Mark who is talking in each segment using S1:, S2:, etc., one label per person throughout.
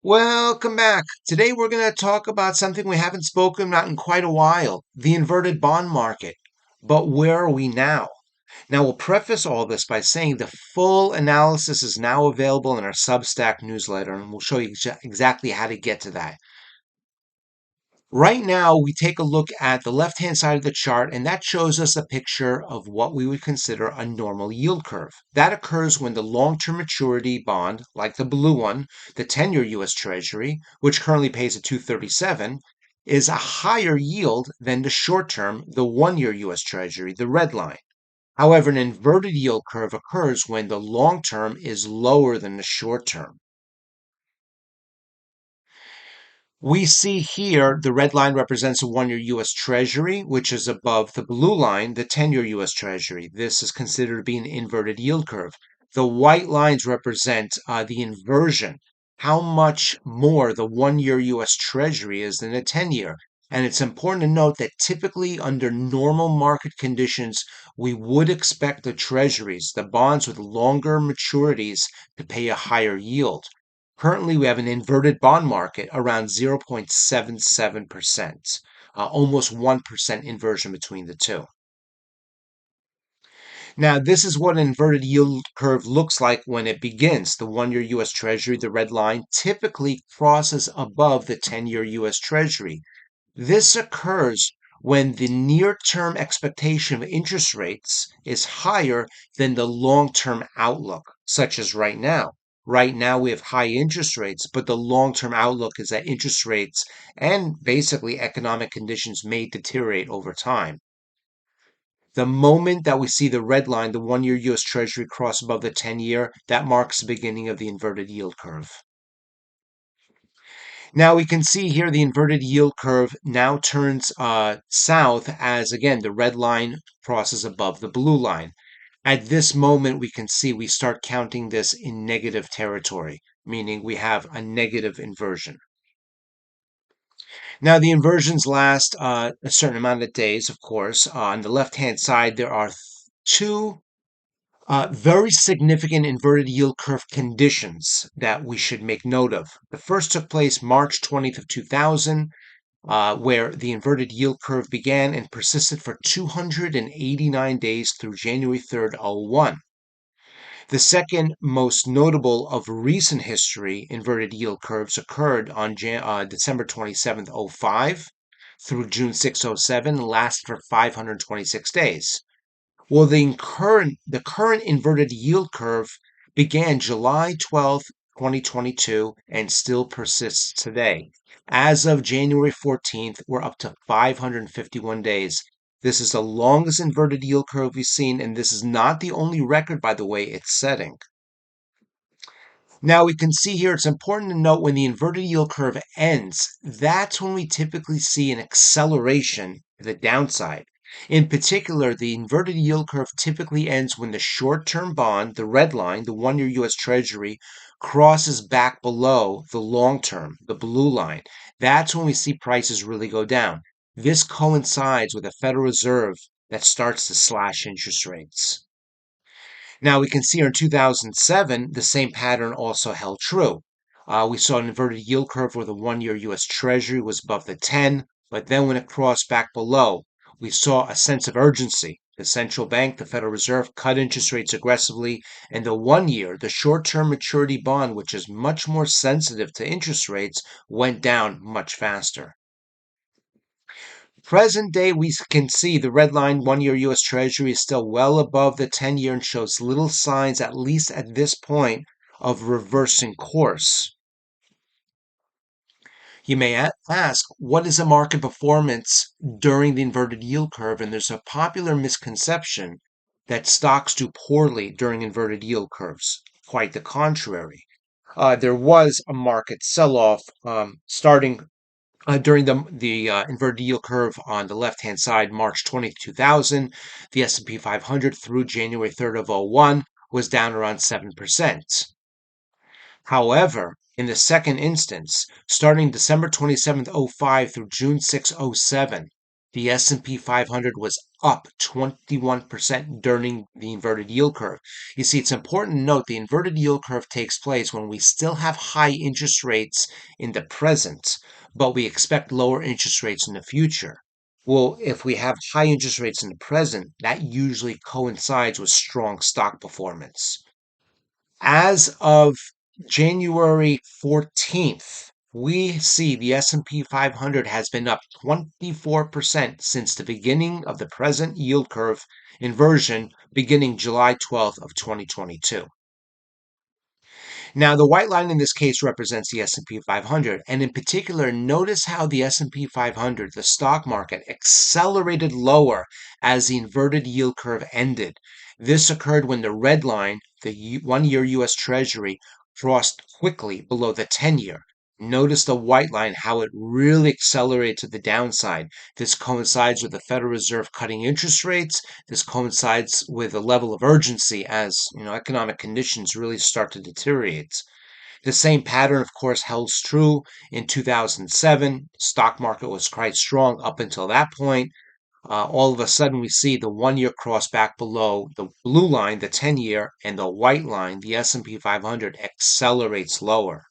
S1: Welcome back. Today we're going to talk about something we haven't spoken about in quite a while, the inverted bond market. But where are we now? Now, we'll preface all this by saying the full analysis is now available in our Substack newsletter, and we'll show you exactly how to get to that. Right now, we take a look at the left-hand side of the chart, and that shows us a picture of what we would consider a normal yield curve. That occurs when the long-term maturity bond, like the blue one, the 10-year U.S. Treasury, which currently pays at 237, is a higher yield than the short-term, the 1-year U.S. Treasury, the red line. However, an inverted yield curve occurs when the long-term is lower than the short-term. We see here the red line represents a 1-year U.S. Treasury, which is above the blue line, the 10-year U.S. Treasury. This is considered to be an inverted yield curve. The white lines represent the inversion, how much more the 1-year U.S. Treasury is than the 10-year. And it's important to note that typically under normal market conditions, we would expect the treasuries, the bonds with longer maturities, to pay a higher yield. Currently, we have an inverted bond market around 0.77%, almost 1% inversion between the two. Now, this is what an inverted yield curve looks like when it begins. The 1-year U.S. Treasury, the red line, typically crosses above the 10-year U.S. Treasury. This occurs when the near-term expectation of interest rates is higher than the long-term outlook, such as right now. Right now, we have high interest rates, but the long-term outlook is that interest rates and basically economic conditions may deteriorate over time. The moment that we see the red line, the 1-year U.S. Treasury cross above the 10-year, that marks the beginning of the inverted yield curve. Now we can see here the inverted yield curve now turns south as, again, the red line crosses above the blue line. At this moment, we can see we start counting this in negative territory, meaning we have a negative inversion. Now, the inversions last a certain amount of days, of course. On the left-hand side, there are two very significant inverted yield curve conditions that we should make note of. The first took place March 20th of 2000, where the inverted yield curve began and persisted for 289 days through January 3rd, 01. The second most notable of recent history inverted yield curves occurred on December 27th, 05 through June 6th, 07, and lasted for 526 days. Well, the current inverted yield curve began July 12th, 2022, and still persists today. As of January 14th, we're up to 551 days. This is the longest inverted yield curve we've seen, and this is not the only record, by the way, it's setting. Now we can see here, it's important to note when the inverted yield curve ends, that's when we typically see an acceleration to the downside. In particular, the inverted yield curve typically ends when the short-term bond, the red line, the 1-year U.S. Treasury, crosses back below the long-term, the blue line. That's when we see prices really go down. This coincides with a Federal Reserve that starts to slash interest rates. Now we can see in 2007, the same pattern also held true. We saw an inverted yield curve where the 1-year U.S. Treasury was above the 10, but then when it crossed back below, we saw a sense of urgency. The central bank, the Federal Reserve, cut interest rates aggressively, and the 1-year, the short-term maturity bond, which is much more sensitive to interest rates, went down much faster. Present day, we can see the red line 1-year U.S. Treasury is still well above the 10-year and shows little signs, at least at this point, of reversing course. You may ask, what is a market performance during the inverted yield curve? And there's a popular misconception that stocks do poorly during inverted yield curves. Quite the contrary. There was a market sell-off starting during the inverted yield curve on the left-hand side, March 20th, 2000, the S&P 500 through January 3rd of 01 was down around 7%. However, in the second instance, starting December 27th, 05 through June 6th, 07, the S&P 500 was up 21% during the inverted yield curve. You see, it's important to note the inverted yield curve takes place when we still have high interest rates in the present, but we expect lower interest rates in the future. Well, if we have high interest rates in the present, that usually coincides with strong stock performance. As of January 14th, we see the S&P 500 has been up 24% since the beginning of the present yield curve inversion beginning July 12th of 2022. Now, the white line in this case represents the S&P 500, and in particular, notice how the S&P 500, the stock market, accelerated lower as the inverted yield curve ended. This occurred when the red line, the 1-year US Treasury, crossed quickly below the 10-year. Notice the white line, how it really accelerated to the downside. This coincides with the Federal Reserve cutting interest rates. This coincides with a level of urgency as economic conditions really start to deteriorate. The same pattern, of course, held true in 2007. Stock market was quite strong up until that point. All of a sudden, we see the 1-year cross back below the blue line, the 10-year, and the white line, the S&P 500, accelerates lower.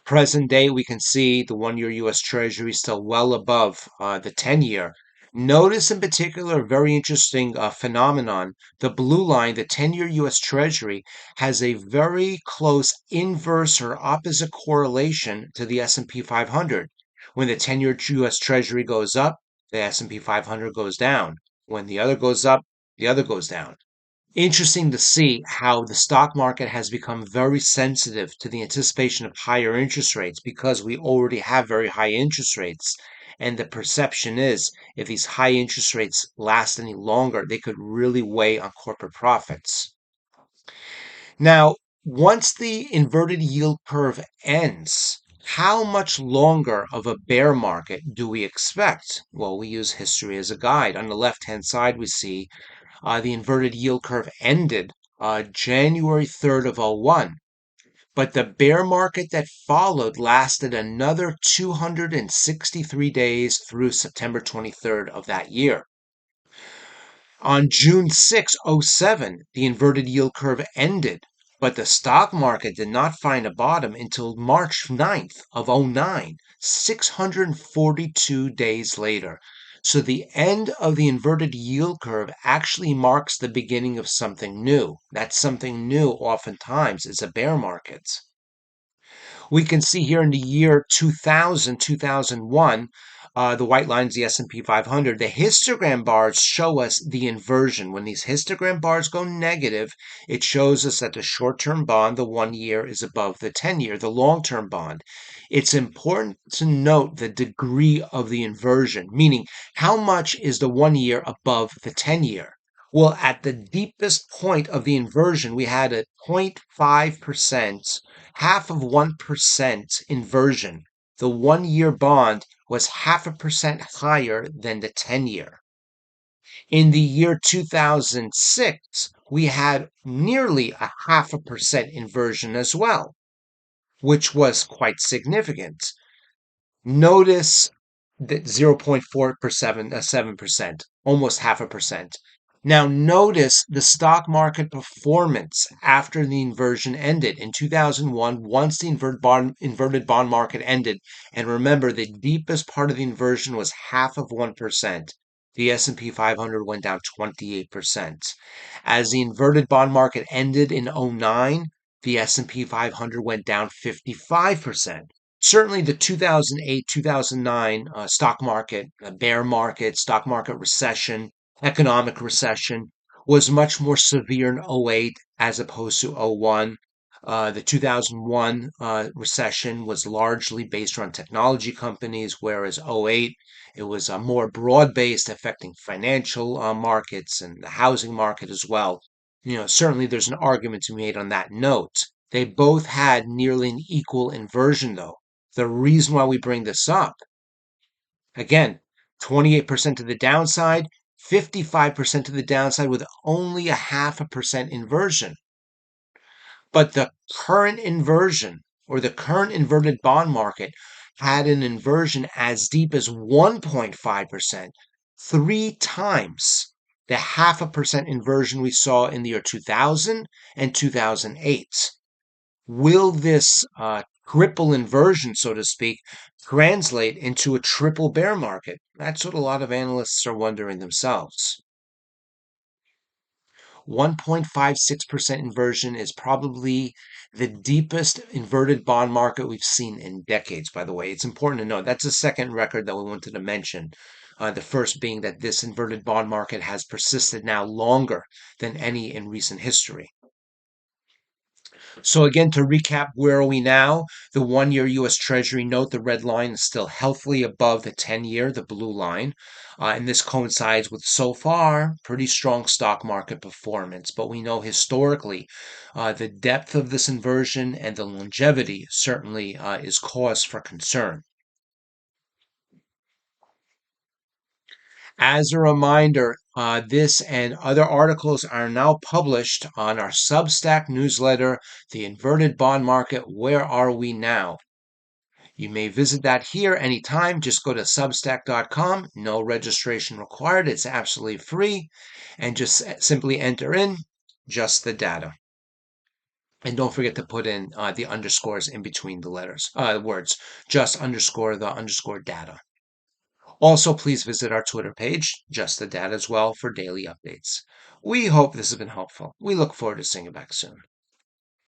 S1: Present day, we can see the 1-year US Treasury still well above the 10-year. Notice in particular a very interesting phenomenon. The blue line, the 10-year US Treasury, has a very close inverse or opposite correlation to the S&P 500. When the 10-year US Treasury goes up, the S&P 500 goes down. When the other goes up, the other goes down. Interesting to see how the stock market has become very sensitive to the anticipation of higher interest rates because we already have very high interest rates. And the perception is if these high interest rates last any longer, they could really weigh on corporate profits. Now, once the inverted yield curve ends, how much longer of a bear market do we expect? Well, we use history as a guide. On the left-hand side, we see the inverted yield curve ended January 3rd of '01, but the bear market that followed lasted another 263 days through September 23rd of that year. On June 6, '07, the inverted yield curve ended, but the stock market did not find a bottom until March 9th of '09, 642 days later. So the end of the inverted yield curve actually marks the beginning of something new. That something new oftentimes is a bear market. We can see here in the year 2000, 2001, the white line's the S&P 500. The histogram bars show us the inversion. When these histogram bars go negative, it shows us that the short-term bond, the 1-year, is above the 10-year, the long-term bond. It's important to note the degree of the inversion, meaning how much is the 1-year above the 10-year? Well, at the deepest point of the inversion, we had a 0.5%, half of 1% inversion. The 1-year bond was 0.5% higher than the 10-year. In the year 2006, we had nearly a 0.5% inversion as well, which was quite significant. Notice that 0.4%, 7%, almost 0.5%. Now notice the stock market performance after the inversion ended in 2001, once the inverted bond market ended. And remember, the deepest part of the inversion was 0.5%. The S&P 500 went down 28%. As the inverted bond market ended in '09, the S&P 500 went down 55%. Certainly the 2008, 2009 stock market, bear market, stock market recession, economic recession was much more severe in '08 as opposed to '01. The 2001 recession was largely based on technology companies, whereas '08 it was more broad-based, affecting financial markets and the housing market as well. Certainly there's an argument to be made on that note. They both had nearly an equal inversion, though. The reason why we bring this up, again, 28% to the downside, 55% to the downside with only a 0.5% inversion. But the current inversion or the current inverted bond market had an inversion as deep as 1.5%, 3 times the 0.5% inversion we saw in the year 2000 and 2008. Will this triple inversion, so to speak, translate into a triple bear market? That's what a lot of analysts are wondering themselves. 1.56% inversion is probably the deepest inverted bond market we've seen in decades, by the way. It's important to note that's the second record that we wanted to mention. The first being that this inverted bond market has persisted now longer than any in recent history. So again, to recap, where are we now? The 1-year U.S. Treasury note, the red line, is still healthily above the 10-year, the blue line. And this coincides with, so far, pretty strong stock market performance. But we know historically the depth of this inversion and the longevity certainly is cause for concern. As a reminder, this and other articles are now published on our Substack newsletter, The Inverted Bond Market, Where Are We Now? You may visit that here anytime. Just go to substack.com. No registration required. It's absolutely free. And just simply enter in just the data. And don't forget to put in the underscores in between the words. Just underscore the underscore data. Also, please visit our Twitter page, Just the Data, as well, for daily updates. We hope this has been helpful. We look forward to seeing you back soon.